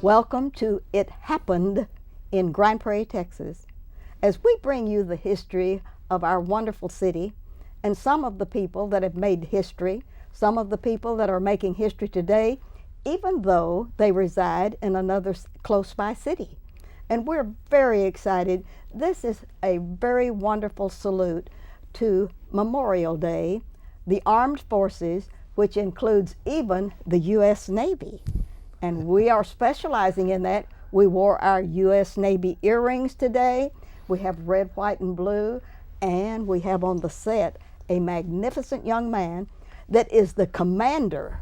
Welcome to It Happened in Grand Prairie, Texas, as we bring you the history of our wonderful city and some of the people that have made history, some of the people that are making history today, even though they reside in another close by city. And we're very excited. This is a very wonderful salute to Memorial Day, the Armed Forces, which includes even the U.S. Navy. And we are specializing in that. We wore our U.S. Navy earrings today. We have red, white, and blue. And we have on the set a magnificent young man that is the commander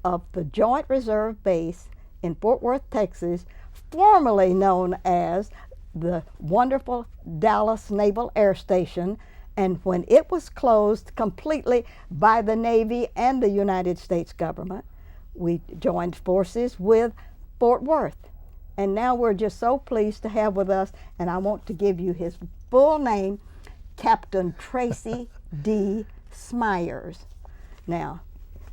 of the Joint Reserve Base in Fort Worth, Texas, formerly known as the wonderful Dallas Naval Air Station. And when it was closed completely by the Navy and the United States government, we joined forces with Fort Worth. And now we're just so pleased to have with us, and I want to give you his full name, Captain Tracy D. Smyers. Now,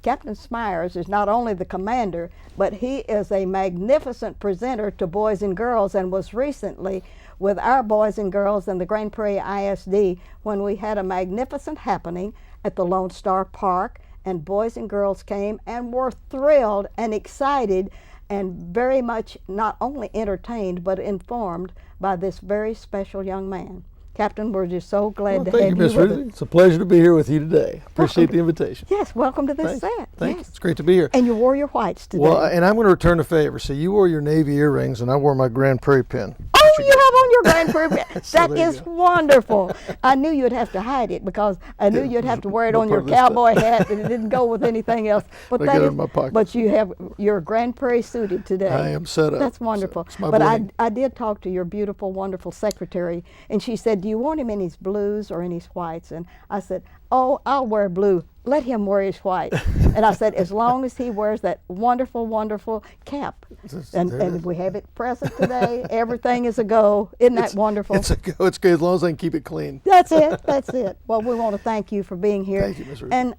Captain Smyers is not only the commander, but he is a magnificent presenter to boys and girls, and was recently with our boys and girls in the Grand Prairie ISD when we had a magnificent happening at the Lone Star Park, and boys and girls came and were thrilled and excited and very much not only entertained but informed by this very special young man. Captain, we're just so glad to have you with us. Thank you, Miss Ruthie. It's a pleasure to be here with you today. Appreciate the invitation. Yes, welcome to this set. Thanks. Yes. It's great to be here. And you wore your whites today. Well, and I'm going to return the favor. So you wore your Navy earrings, and I wore my Grand Prairie pin. Oh, you have on your Grand Prairie pin. So That there you is go. wonderful. I knew you'd have to hide it because I knew you'd have to wear it No on your part of this stuff. cowboy hat, and it didn't go with anything else. But I got it in my pocket. But you have your Grand Prairie suited today. I am set up. That's wonderful. So it's my But bling. I did talk to your beautiful, wonderful secretary, and she said, "Do you want him in his blues or in his whites?" And I said, "Oh, I'll wear blue. Let him wear his white." And I said, "As long as he wears that wonderful, wonderful cap." And we have it present today. Everything is a go. Isn't that wonderful? It's a go. It's good as long as I can keep it clean. That's it. That's it. Well, we want to thank you for being here. Thank you, Ms. Ruthie.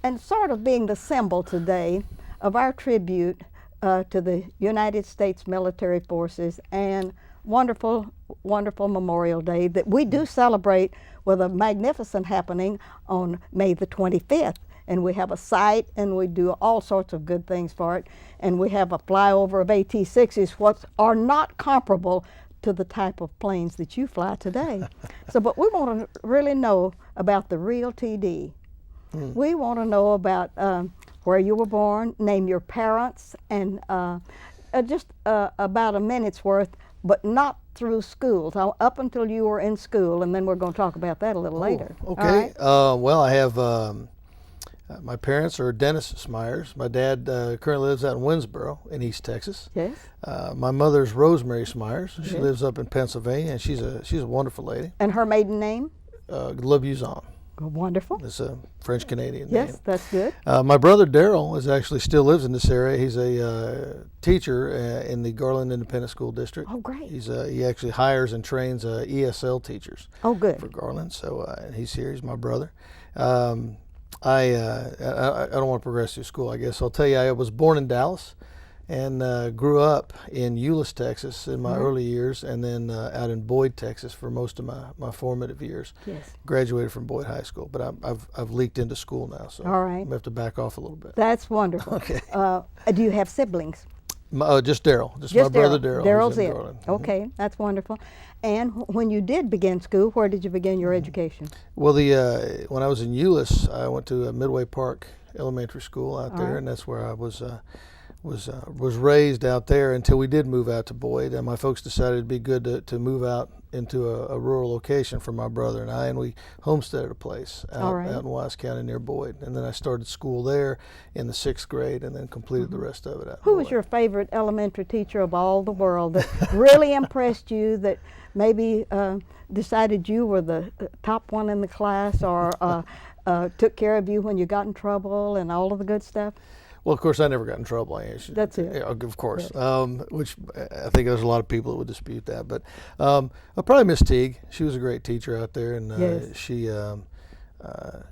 And sort of being the symbol today of our tribute to the United States military forces and wonderful, wonderful Memorial Day that we do celebrate with a magnificent happening on May the 25th. And we have a site, and we do all sorts of good things for it. And we have a flyover of AT-6s, what are not comparable to the type of planes that you fly today. But we want to really know about the real TD. We want to know about where you were born, name your parents, and just about a minute's worth, but not through school, so up until you were in school, and then we're going to talk about that a little later. Okay. All right? Well, I have my parents are Dennis Smyers. My dad currently lives out in Winsboro in East Texas. Yes. My mother's Rosemary Smyers. She lives up in Pennsylvania, and she's a wonderful lady. And her maiden name? Globuzon. Wonderful. It's a French Canadian name. Yes, that's good. My brother Daryl still lives in this area. He's a teacher in the Garland Independent School District. Oh, great. He actually hires and trains ESL teachers. Oh, good. For Garland. So and he's here. He's my brother. I don't want to progress through school. I guess I'll tell you. I was born in Dallas and grew up in Euless, Texas in my early years, and then out in Boyd, Texas for most of my formative years. Yes. Graduated from Boyd High School, but I've leaked into school now, so All right. I'm gonna have to back off a little bit. That's wonderful. Okay. Do you have siblings? Just Daryl. Just my brother Daryl. Daryl's who's in it. Garland. Okay, that's wonderful. And when you did begin school, where did you begin your education? Well, when I was in Euless, I went to Midway Park Elementary School out there, right. and that's where I was raised out there until we did move out to Boyd. And my folks decided it'd be good to move out into a rural location for my brother and I, and we homesteaded a place out in Wise County near Boyd. And then I started school there in the 6th grade, and then completed the rest of it out in Who was Boyd. your favorite elementary teacher of all the world that really impressed you, that maybe decided you were the top one in the class, or took care of you when you got in trouble and all of the good stuff? Well, of course, I never got in trouble. That's it. Yeah, of course. Yes. Which I think there's a lot of people that would dispute that. But I'll probably Miss Teague. She was a great teacher out there, and Yes.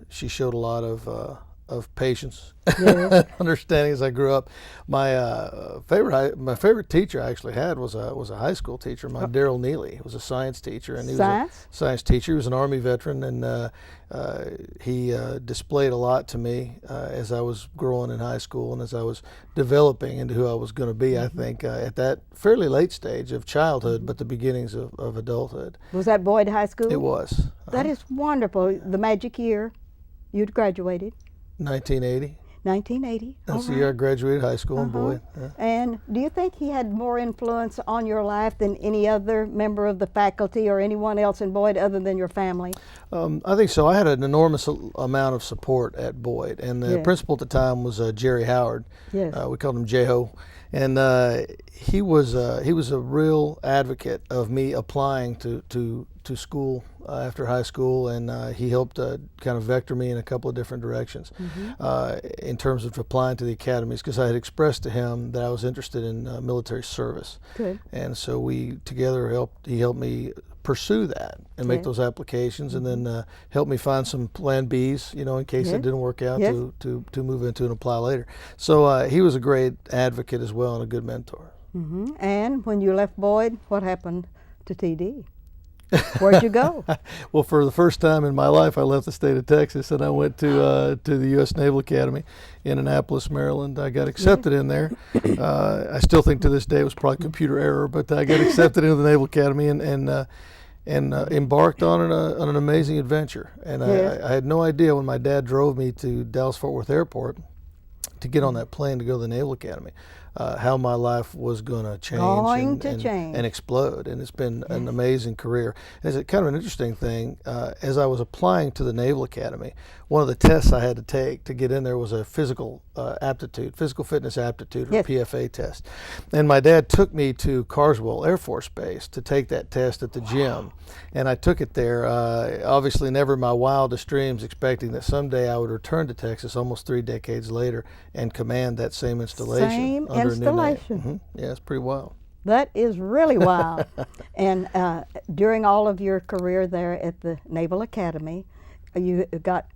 she showed a lot of of patience, Yes. understanding as I grew up. My favorite teacher I actually had was a high school teacher. My Daryl Neely. He was a science teacher, and he was a science teacher. He was an Army veteran, and he displayed a lot to me as I was growing in high school and as I was developing into who I was going to be. I think at that fairly late stage of childhood, but the beginnings of adulthood. Was that Boyd High School? It was. That is wonderful. The magic year you'd graduated. 1980. 1980. That's the year I graduated high school in Boyd. Yeah. And do you think he had more influence on your life than any other member of the faculty or anyone else in Boyd other than your family? I think so. I had an enormous amount of support at Boyd, and the principal at the time was Jerry Howard. Yes. We called him J-Ho, and he was a real advocate of me applying to school after high school, and he helped kind of vector me in a couple of different directions in terms of applying to the academies, because I had expressed to him that I was interested in military service. Good. And so we together he helped me pursue that and make those applications, and then help me find some plan Bs, in case it didn't work out, to move into and apply later. So he was a great advocate as well and a good mentor. And when you left Boyd, what happened to TD? Where'd you go? Well, for the first time in my life, I left the state of Texas and I went to the U.S. Naval Academy in Annapolis, Maryland. I got accepted in there. I still think to this day it was probably computer error, but I got accepted into the Naval Academy and embarked on an amazing adventure. And I had no idea when my dad drove me to Dallas-Fort Worth Airport to get on that plane to go to the Naval Academy, how my life was going to change and explode. And it's been an amazing career. It's kind of an interesting thing. As I was applying to the Naval Academy, one of the tests I had to take to get in there was a physical fitness aptitude, or PFA test. And my dad took me to Carswell Air Force Base to take that test at the gym. And I took it there, obviously never in my wildest dreams expecting that someday I would return to Texas almost 3 decades later and command that same installation. Yeah, it's pretty wild. That is really wild. And during all of your career there at the Naval Academy, you got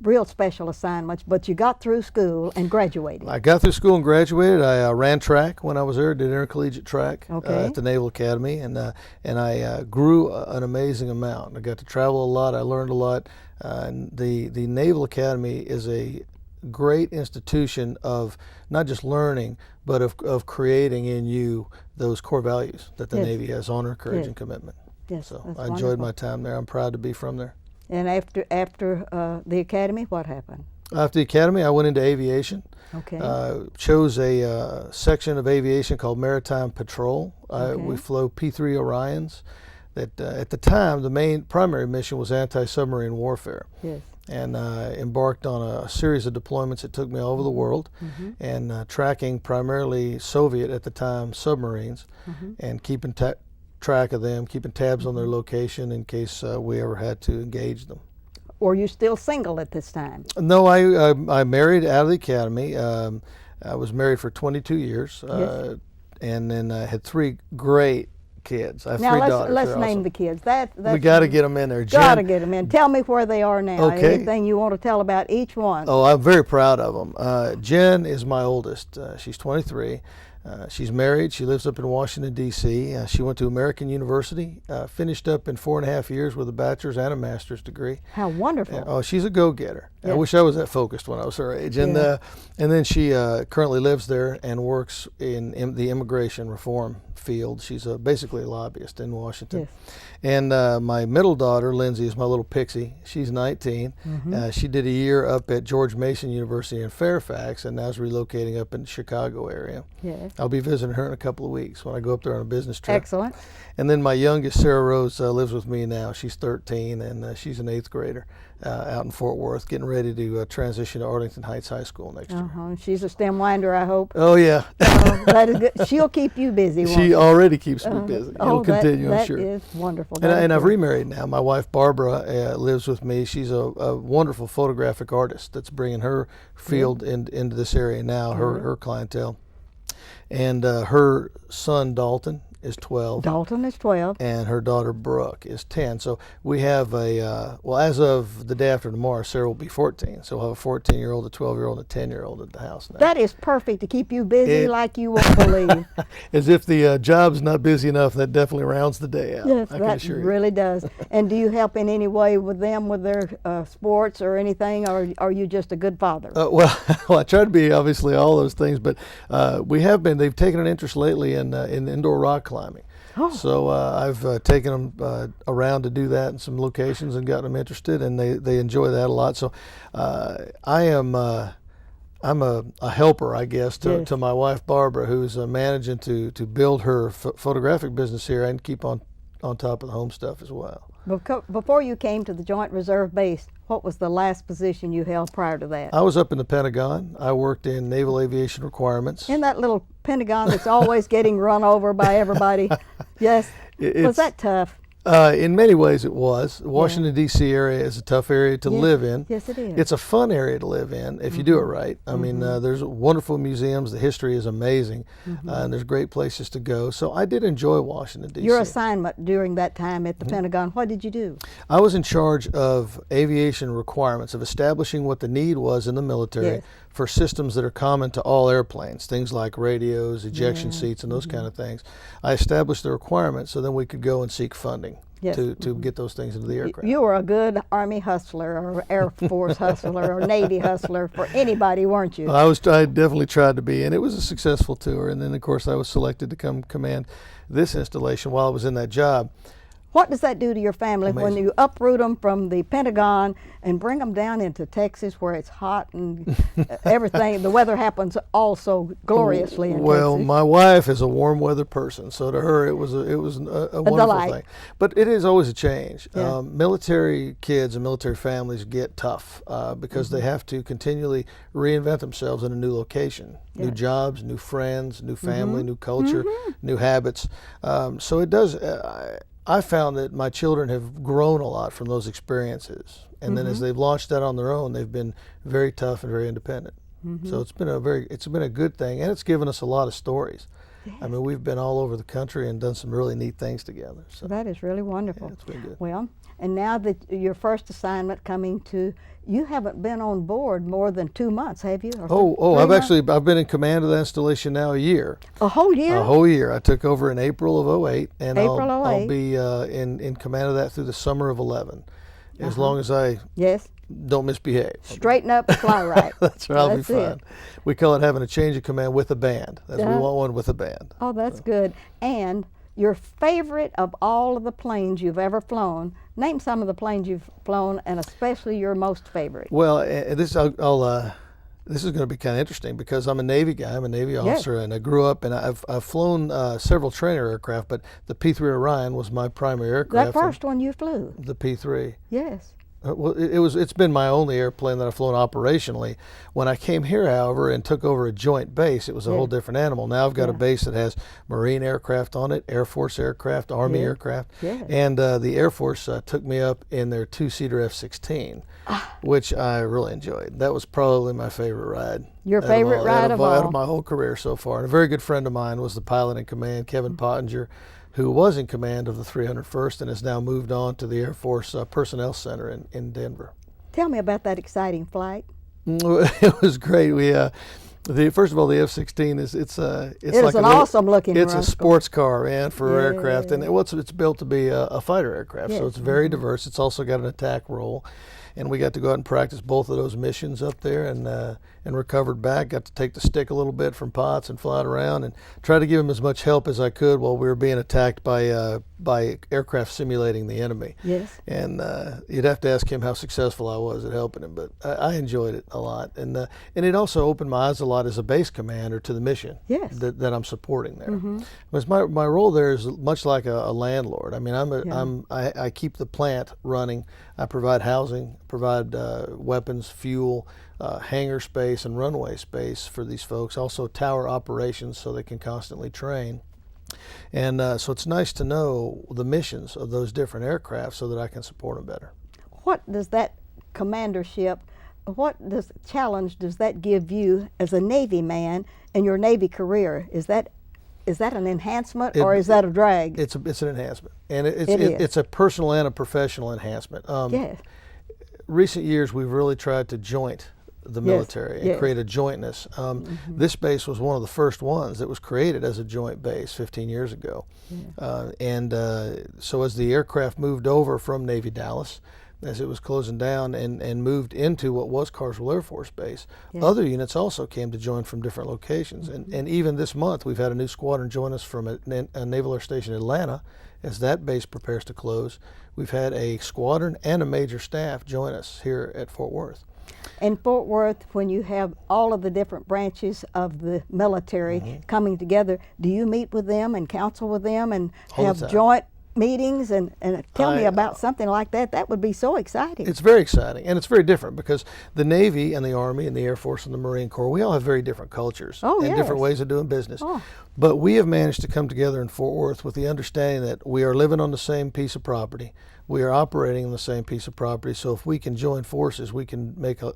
real special assignments, but you got through school and graduated. I got through school and graduated. I ran track when I was there, did intercollegiate track at the Naval Academy, and I grew an amazing amount. I got to travel a lot. I learned a lot. The Naval Academy is a great institution of not just learning, but of creating in you those core values that the Navy has: honor, courage, and commitment. Yes, so I enjoyed my time there. I'm proud to be from there. And after the academy, what happened? After the academy, I went into aviation. Okay. Chose a section of aviation called Maritime Patrol. We flew P-3 Orions. That at the time, the primary mission was anti-submarine warfare. Yes. And embarked on a series of deployments that took me all over the world, and tracking primarily Soviet at the time submarines, and keeping track of them, keeping tabs on their location in case we ever had to engage them. Were you still single at this time? No, I married out of the academy. I was married for 22 years, and then I had 3 great kids. I have 3 daughters. Now let's name the kids. We got to get them in there. Got to get them in. Tell me where they are now. Okay. Anything you want to tell about each one? Oh, I'm very proud of them. Jen is my oldest. She's 23. She's married. She lives up in Washington, D.C. She went to American University, finished up in 4.5 years with a bachelor's and a master's degree. How wonderful. Oh, she's a go-getter. I wish I was that focused when I was her age. And then she currently lives there and works in the immigration reform field. She's basically a lobbyist in Washington. Yes. And my middle daughter, Lindsay, is my little pixie. She's 19. She did a year up at George Mason University in Fairfax, and now is relocating up in the Chicago area. Yes. I'll be visiting her in a couple of weeks when I go up there on a business trip. Excellent. And then my youngest, Sarah Rose, lives with me now. She's 13, and she's an 8th grader out in Fort Worth, getting ready to transition to Arlington Heights High School next year. She's a stem winder, I hope. Oh, yeah. That is good. She'll keep you busy. She already keeps me busy. It'll continue, I'm sure. That is wonderful. And I've remarried now. My wife, Barbara, lives with me. She's a wonderful photographic artist that's bringing her field into this area now, her clientele. And her son, Dalton, is 12. Dalton is 12. And her daughter Brooke is 10. So we have well, as of the day after tomorrow, Sarah will be 14. So we'll have a 14-year-old, a 12-year-old, and a 10-year-old at the house now. That is perfect to keep you busy like you won't believe. As if the job's not busy enough, that definitely rounds the day out. Yes, I can that assure you. really does. And do you help in any way with them with their sports or anything, or are you just a good father? Well, I try to be obviously all those things, but they've taken an interest lately in indoor rock climbing. Oh. So I've taken them around to do that in some locations and gotten them interested, and they enjoy that a lot. So I'm a helper, I guess, to my wife Barbara, who's managing to build her photographic business here and keep on top of the home stuff as well. Before you came to the Joint Reserve Base, what was the last position you held prior to that? I was up in the Pentagon. I worked in Naval Aviation Requirements. In that little Pentagon that's always getting run over by everybody. Yes. Was that tough? In many ways it was. The Washington, D.C. area is a tough area to live in. Yes, it is. It's a fun area to live in if you do it right. I mean, there's wonderful museums. The history is amazing. And there's great places to go. So I did enjoy Washington, D.C. Your assignment during that time at the Pentagon, what did you do? I was in charge of aviation requirements, of establishing what the need was in the military for systems that are common to all airplanes, things like radios, ejection seats, and those kind of things. I established the requirements so then we could go and seek funding to get those things into the aircraft. You were a good Army hustler or Air Force hustler or Navy hustler for anybody, weren't you? I definitely tried to be, and it was a successful tour. And then, of course, I was selected to come command this installation while I was in that job. What does that do to your family when you uproot them from the Pentagon and bring them down into Texas where it's hot and everything? The weather happens also gloriously in Well, Texas. my wife is a warm weather person, so to her it was a wonderful delight. thing. But it is always a change. Yeah. Military kids and military families get tough because they have to continually reinvent themselves in a new location. New jobs, new friends, new family, new culture, new habits. So it does. I found that my children have grown a lot from those experiences, and then as they've launched out on their own, they've been very tough and very independent. So it's been a good thing, and it's given us a lot of stories. I mean, we've been all over the country and done some really neat things together. So That is really wonderful. it's been good. Well, and now that your first assignment coming to, you haven't been on board more than 2 months, have you? Or I've been in command of the installation now a year. a whole year? A whole year. I took over in April of '08, and April I'll 08. be in command of that through the summer of '11, as long as I Yes. don't misbehave. Straighten up and fly right. That's right. I'll be That's fine. it. We call it having a change of command with a band. We want one with a band. Oh, that's good. And your favorite of all of the planes you've ever flown, name some of the planes you've flown, and especially your most favorite. Well, this is going to be kind of interesting because I'm a Navy guy. I'm a Navy officer, and I grew up and I've flown several trainer aircraft, but the P-3 Orion was my primary aircraft. That first one you flew. The P-3. Yes. Well, it's been my only airplane that I've flown operationally. When I came here, however, and took over a joint base, it was a whole different animal. Now I've got a base that has Marine aircraft on it, Air Force aircraft, Army aircraft, and the Air Force took me up in their two-seater F-16, which I really enjoyed. That was probably my favorite ride. Your favorite ride of all? Out of my whole career so far. And a very good friend of mine was the pilot in command, Kevin Pottinger, who was in command of the 301st and has now moved on to the Air Force Personnel Center in Denver. Tell me about that exciting flight. It was great. We first of all, the F-16 it's like an awesome looking. It's a sports car, man, for aircraft, and it's built to be a fighter aircraft. So it's very diverse. It's also got an attack role, and we got to go out and practice both of those missions up there, and recovered back. Got to take the stick a little bit from Potts and fly it around and try to give him as much help as I could while we were being attacked by aircraft simulating the enemy. Yes. And you'd have to ask him how successful I was at helping him, but I enjoyed it a lot, and it also opened my eyes a lot as a base commander to the mission that I'm supporting there. Because my role there is much like a landlord. I mean, I keep the plant running. I provide housing, provide weapons, fuel, hangar space, and runway space for these folks. Also tower operations so they can constantly train. And so it's nice to know the missions of those different aircraft so that I can support them better. What does that commandership, challenge does that give you as a Navy man in your Navy career? Is that Is that an enhancement It- or is that a drag? It's an enhancement, and It is. it's a personal and a professional enhancement. Yes. Recent years, we've really tried to joint the military and yes. create a jointness. This base was one of the first ones that was created as a joint base 15 years ago. So as the aircraft moved over from Navy Dallas, as it was closing down and moved into what was Carswell Air Force Base, other units also came to join from different locations. And even this month, we've had a new squadron join us from a Naval Air Station in Atlanta as that base prepares to close. We've had a squadron and a major staff join us here at Fort Worth. In Fort Worth, when you have all of the different branches of the military coming together, do you meet with them and counsel with them and All the have time. joint meetings? And tell me I- about something like that. That would be so exciting. It's very exciting, and it's very different because the Navy and the Army and the Air Force and the Marine Corps, we all have very different cultures and different ways of doing business. But we have managed to come together in Fort Worth with the understanding that we are living on the same piece of property. We are operating on the same piece of property. So if we can join forces, we can make a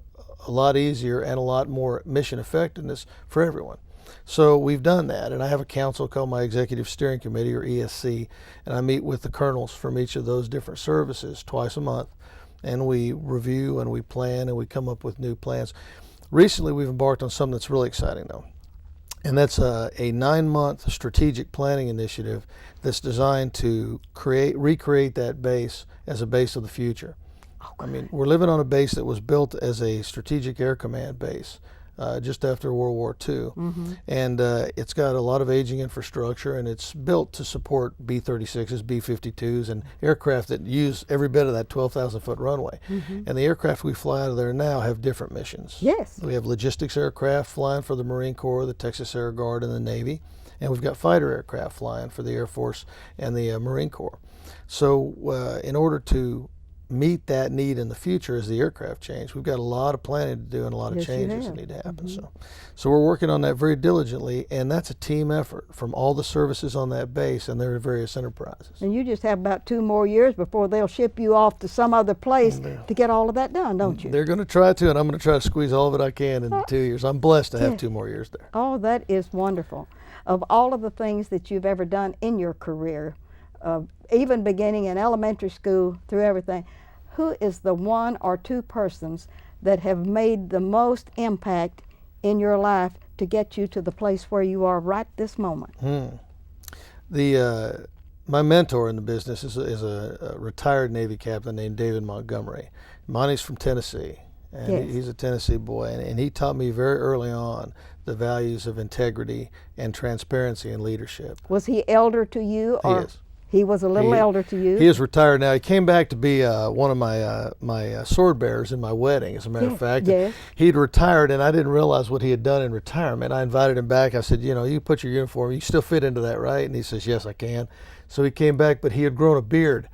lot easier and a lot more mission effectiveness for everyone. So we've done that, and I have a council called my Executive Steering Committee, or ESC, and I meet with the colonels from each of those different services twice a month, and we review and we plan and we come up with new plans. Recently, we've embarked on something that's really exciting, though, and that's a 9-month strategic planning initiative that's designed to recreate that base as a base of the future. I mean, we're living on a base that was built as a strategic air command base just after World War II. And it's got a lot of aging infrastructure, and it's built to support B-36s, B-52s, and aircraft that use every bit of that 12,000-foot runway. And the aircraft we fly out of there now have different missions. Yes. We have logistics aircraft flying for the Marine Corps, the Texas Air Guard, and the Navy. And we've got fighter aircraft flying for the Air Force and the Marine Corps. So in order to meet that need in the future as the aircraft change, we've got a lot of planning to do and a lot of changes that need to happen. So we're working on that very diligently, and that's a team effort from all the services on that base and their various enterprises. And you just have about 2 more years before they'll ship you off to some other place to get all of that done, don't you? They're going to try to, and I'm going to try to squeeze all of it I can in 2 years. I'm blessed to have 2 more years there. Oh, that is wonderful. Of all of the things that you've ever done in your career, even beginning in elementary school through everything, who is the 1 or 2 persons that have made the most impact in your life to get you to the place where you are right this moment? My mentor in the business is a retired Navy captain named David Montgomery. Monty's from Tennessee, and he's a Tennessee boy, and he taught me very early on the values of integrity and transparency and leadership. Was he elder to you? Or? He is. He was a little elder to you? He is retired now. He came back to be one of my sword bearers in my wedding, as a matter of fact. He'd retired, and I didn't realize what he had done in retirement. I invited him back. I said, you put your uniform, you still fit into that, right? And he says, yes, I can. So he came back, but he had grown a beard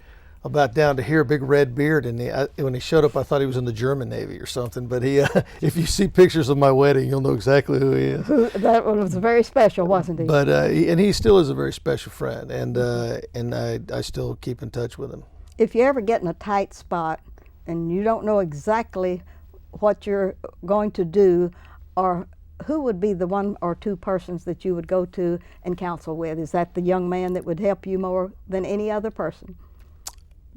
about down to here, a big red beard, and when he showed up, I thought he was in the German Navy or something. But if you see pictures of my wedding, you'll know exactly who he is. That was very special, wasn't he? But he still is a very special friend, and I still keep in touch with him. If you ever get in a tight spot and you don't know exactly what you're going to do, or who would be the 1 or 2 persons that you would go to and counsel with? Is that the young man that would help you more than any other person?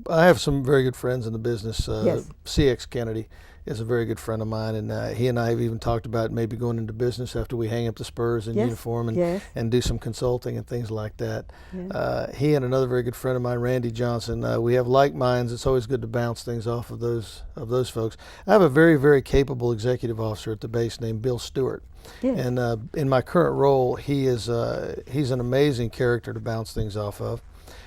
I have some very good friends in the business. Yes. CX Kennedy is a very good friend of mine, and he and I have even talked about maybe going into business after we hang up the spurs and uniform and do some consulting and things like that. He and another very good friend of mine, Randy Johnson, we have like minds. It's always good to bounce things off of those folks. I have a very, very capable executive officer at the base named Bill Stewart. And in my current role, he's an amazing character to bounce things off of.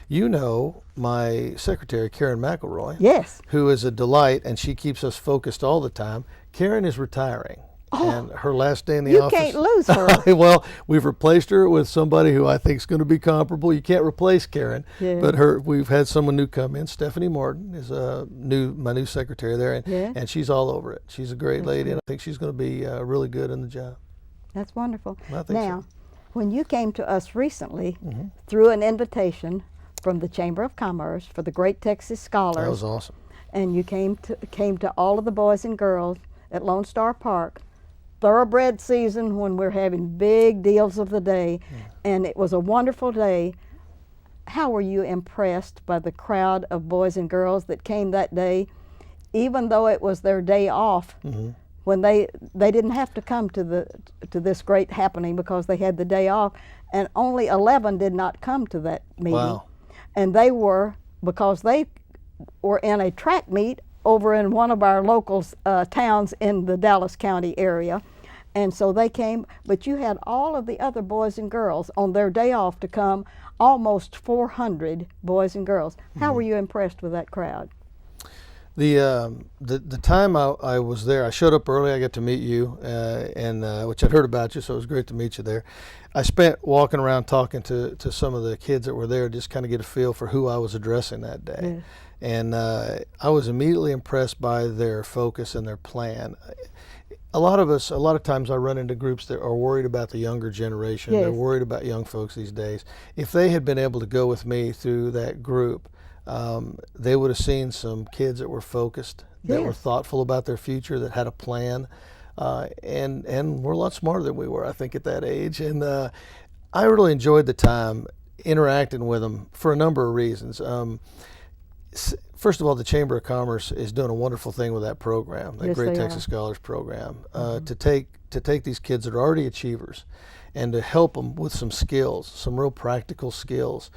You know my secretary, Karen McElroy, who is a delight, and she keeps us focused all the time. Karen is retiring, and her last day in the office. You can't lose her. Well, we've replaced her with somebody who I think is going to be comparable. You can't replace Karen, but we've had someone new come in. Stephanie Morton is my new secretary there, and she's all over it. She's a great lady, and I think she's going to be really good in the job. That's wonderful. I think now, so. When you came to us recently through an invitation from the Chamber of Commerce for the Great Texas Scholars. That was awesome. And you came to all of the boys and girls at Lone Star Park. thoroughbred season when we're having big deals of the day, and it was a wonderful day. How were you impressed by the crowd of boys and girls that came that day, even though it was their day off? When they didn't have to come to this great happening because they had the day off, and only 11 did not come to that meeting. Wow. And they were, because they were in a track meet over in one of our local towns in the Dallas County area, and so they came. But you had all of the other boys and girls on their day off to come, almost 400 boys and girls. How were you impressed with that crowd? The time I was there, I showed up early. I got to meet you, and which I'd heard about you, so it was great to meet you there. I spent walking around talking to some of the kids that were there, just kind of get a feel for who I was addressing that day. Yes. And I was immediately impressed by their focus and their plan. A lot of times I run into groups that are worried about the younger generation. Yes. They're worried about young folks these days. If they had been able to go with me through that group, they would have seen some kids that were focused, that were thoughtful about their future, that had a plan, and were a lot smarter than we were, I think, at that age. And I really enjoyed the time interacting with them for a number of reasons. First of all, the Chamber of Commerce is doing a wonderful thing with that program, that Yes, Great they Texas are. Scholars Program, to take these kids that are already achievers and to help them with some skills, some real practical skills.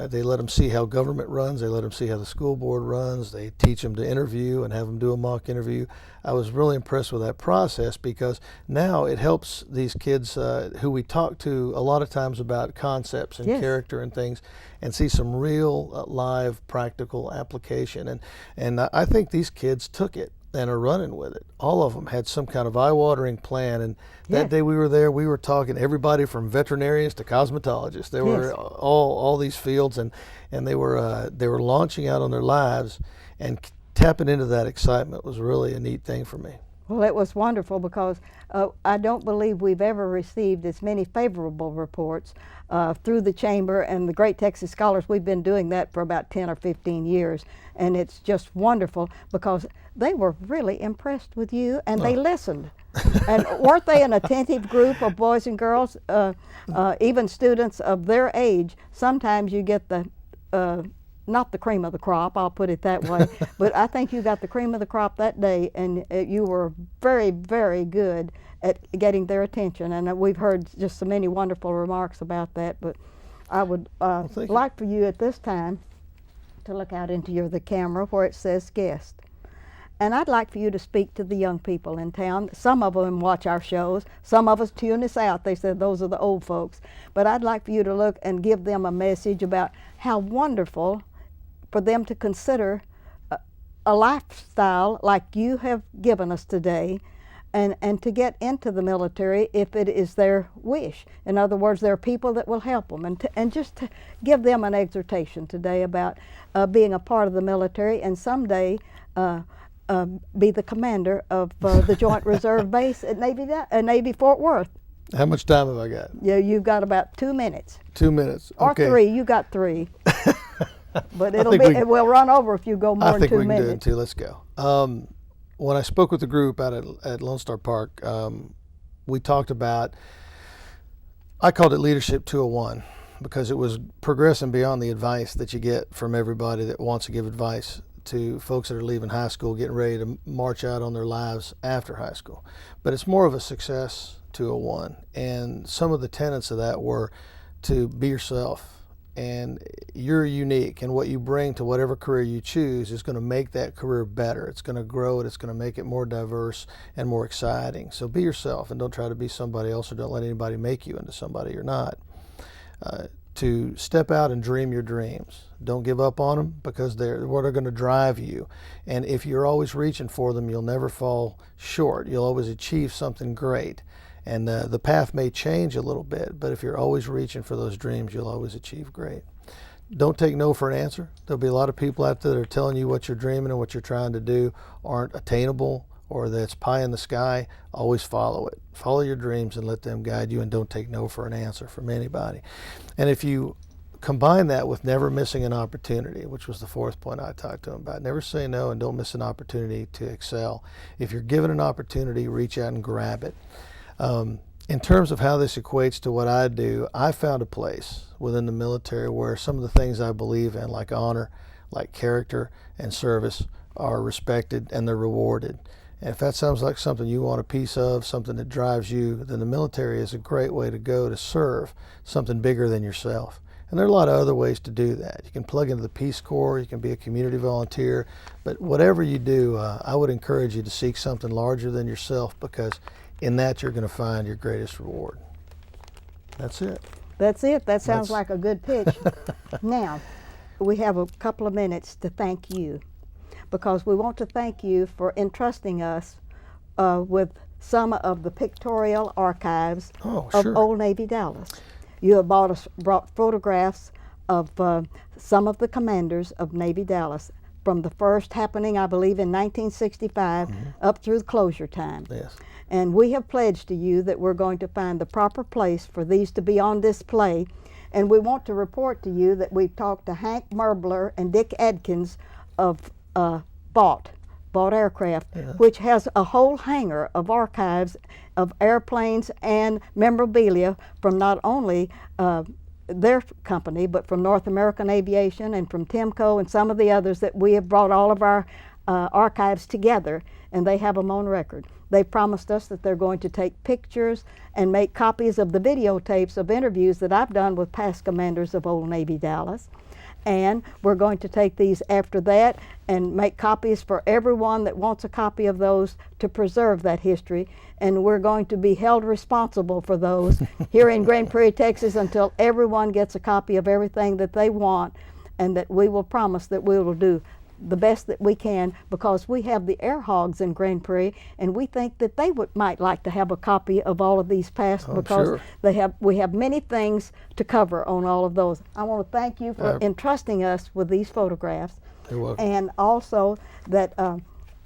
They let them see how government runs. They let them see how the school board runs. They teach them to interview and have them do a mock interview. I was really impressed with that process because now it helps these kids who we talk to a lot of times about concepts and character and things, and see some real live practical application. And I think these kids took it and are running with it. All of them had some kind of eye-watering plan. And that day we were there, we were talking everybody from veterinarians to cosmetologists. There were all these fields, and they were launching out on their lives, and tapping into that excitement was really a neat thing for me. Well, it was wonderful because I don't believe we've ever received as many favorable reports through the Chamber and the Great Texas Scholars. We've been doing that for about 10 or 15 years, and it's just wonderful because they were really impressed with you, and they listened. And weren't they an attentive group of boys and girls, even students of their age? Sometimes you get the not the cream of the crop, I'll put it that way, but I think you got the cream of the crop that day, and you were very, very good at getting their attention. And we've heard just so many wonderful remarks about that. But I would like for you at this time to look out into the camera where it says guest. And I'd like for you to speak to the young people in town. Some of them watch our shows. Some of us tune us out. They said those are the old folks. But I'd like for you to look and give them a message about how wonderful for them to consider a lifestyle like you have given us today, and to get into the military if it is their wish. In other words, there are people that will help them, and just to give them an exhortation today about being a part of the military, and someday be the commander of the Joint Reserve Base at Navy Fort Worth. How much time have I got? Yeah, you've got about 2 minutes. 2 minutes. Or Okay. 3. You got 3. But it will run over if you go more than 2 minutes. I think we can do it too. Let's go. When I spoke with the group out at Lone Star Park, we talked about, I called it Leadership 201 because it was progressing beyond the advice that you get from everybody that wants to give advice to folks that are leaving high school, getting ready to march out on their lives after high school. But it's more of a Success 201. And some of the tenets of that were to be yourself. And you're unique, and what you bring to whatever career you choose is going to make that career better. It's going to grow it. It's going to make it more diverse and more exciting. So be yourself, and don't try to be somebody else, or don't let anybody make you into somebody you're not. To step out and dream your dreams. Don't give up on them, because they're going to drive you. And if you're always reaching for them, you'll never fall short. You'll always achieve something great. And the path may change a little bit, but if you're always reaching for those dreams, you'll always achieve great. Don't take no for an answer. There'll be a lot of people out there that are telling you what you're dreaming and what you're trying to do aren't attainable, or that's pie in the sky. Always follow it. Follow your dreams and let them guide you, and don't take no for an answer from anybody. And if you combine that with never missing an opportunity, which was the fourth point I talked to him about. Never say no and don't miss an opportunity to excel. If you're given an opportunity, reach out and grab it. In terms of how this equates to what I do, I found a place within the military where some of the things I believe in, like honor, like character and service, are respected and they're rewarded. And if that sounds like something you want a piece of, something that drives you, then the military is a great way to go to serve something bigger than yourself. And there are a lot of other ways to do that. You can plug into the Peace Corps, you can be a community volunteer, but whatever you do, I would encourage you to seek something larger than yourself, because in that you're going to find your greatest reward. That's it. That's it. That sounds like a good pitch. Now, we have a couple of minutes to thank you, because we want to thank you for entrusting us with some of the pictorial archives of Old Navy Dallas. You have brought photographs of some of the commanders of Navy Dallas from the first happening, I believe, in 1965 up through the closure time. Yes. And we have pledged to you that we're going to find the proper place for these to be on display. And we want to report to you that we've talked to Hank Merbler and Dick Adkins of Bought Aircraft, which has a whole hangar of archives of airplanes and memorabilia from not only their company, but from North American Aviation and from Timco and some of the others that we have brought all of our archives together, and they have them on record. They promised us that they're going to take pictures and make copies of the videotapes of interviews that I've done with past commanders of Old Navy Dallas. And we're going to take these after that and make copies for everyone that wants a copy of those to preserve that history. And we're going to be held responsible for those here in Grand Prairie, Texas, until everyone gets a copy of everything that they want, and that we will promise that we will do the best that we can, because we have the air hogs in Grand Prairie, and we think that they might like to have a copy of all of these past, because we have many things to cover on all of those. I want to thank you for entrusting us with these photographs. You're welcome. And also that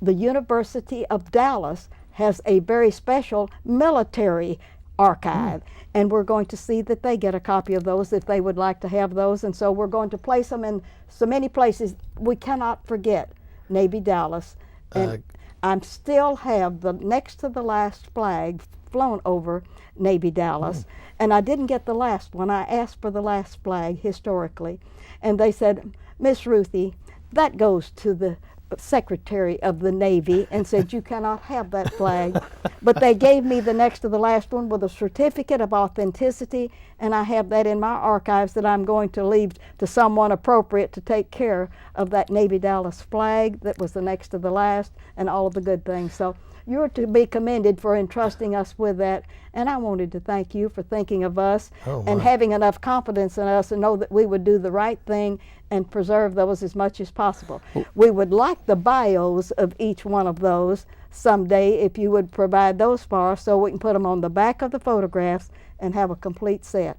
the University of Dallas has a very special military archive, and we're going to see that they get a copy of those if they would like to have those. And so we're going to place them in so many places. We cannot forget Navy Dallas, and I still have the next to the last flag flown over Navy Dallas, and I didn't get the last one. I asked for the last flag historically, and they said, "Miss Ruthie, that goes to the Secretary of the Navy," and said, "You cannot have that flag." But they gave me the next to the last one with a certificate of authenticity, and I have that in my archives that I'm going to leave to someone appropriate to take care of that Navy Dallas flag that was the next to the last, and all of the good things. So you're to be commended for entrusting us with that, and I wanted to thank you for thinking of us and having enough confidence in us to know that we would do the right thing and preserve those as much as possible. We would like the bios of each one of those someday, if you would provide those for us, so we can put them on the back of the photographs and have a complete set.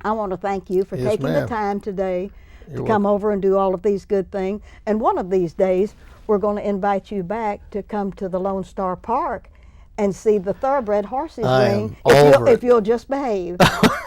I want to thank you for taking the time today to come over and do all of these good things. And one of these days, we're going to invite you back to come to the Lone Star Park and see the thoroughbred horses ring, if you'll just behave.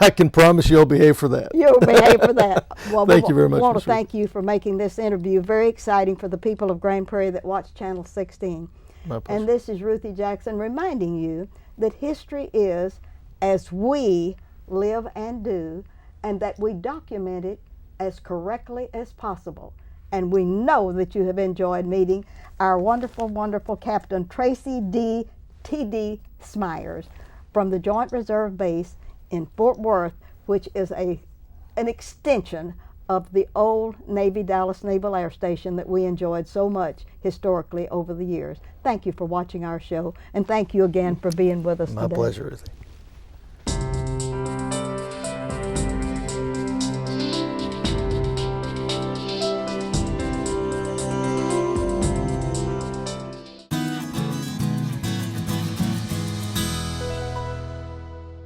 I can promise you'll behave for that. You'll behave for that. Well, thank you very much. I want to thank you for making this interview very exciting for the people of Grand Prairie that watch Channel 16. My pleasure. And this is Ruthie Jackson reminding you that history is as we live and do, and that we document it as correctly as possible. And we know that you have enjoyed meeting our wonderful, wonderful Captain Tracy D. T.D. Smyers from the Joint Reserve Base in Fort Worth, which is an extension of the old Navy Dallas Naval Air Station that we enjoyed so much historically over the years. Thank you for watching our show, and thank you again for being with us today. My pleasure, Ruthie.